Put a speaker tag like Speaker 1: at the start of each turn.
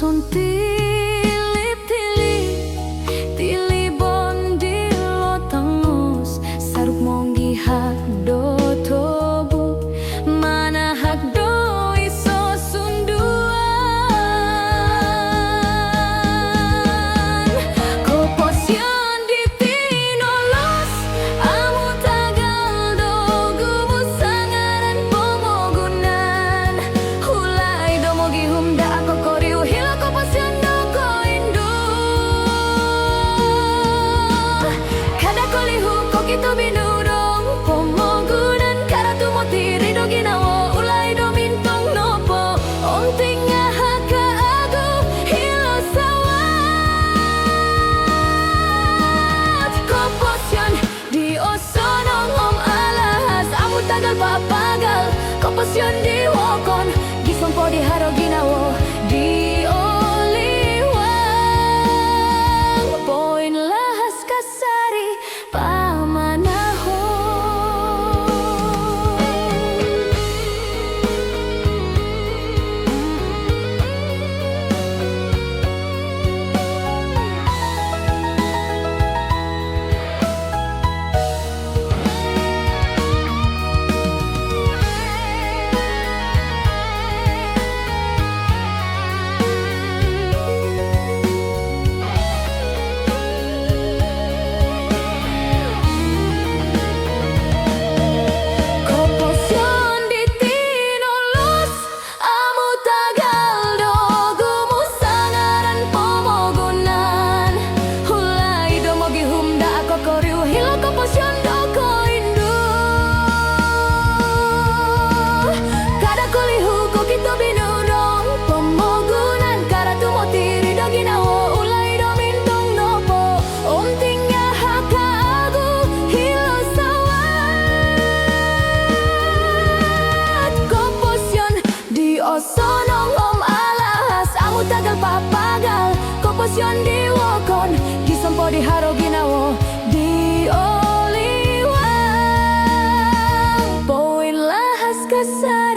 Speaker 1: Son tilip tili bondi lo tangos saruk monggi hak do tobu mana hak do iso sunduan ko posyon di tinolos amu tagal do gumu sangaran pomogunan hulai do mogi humda ako koriu kita binurong pomogunan karatu motiri do ginawo ulai do mintong nopo onting haka agu hilo sawat komposyon di osonong om alahas amu tagal papagal komposyon di wokon gisompo di haro ginawo di oliwang poin lahas kasari sonong om alahas amu tagal papagal komposyon di wokon gisompo di haro ginawo di oliwang poin lahas kasar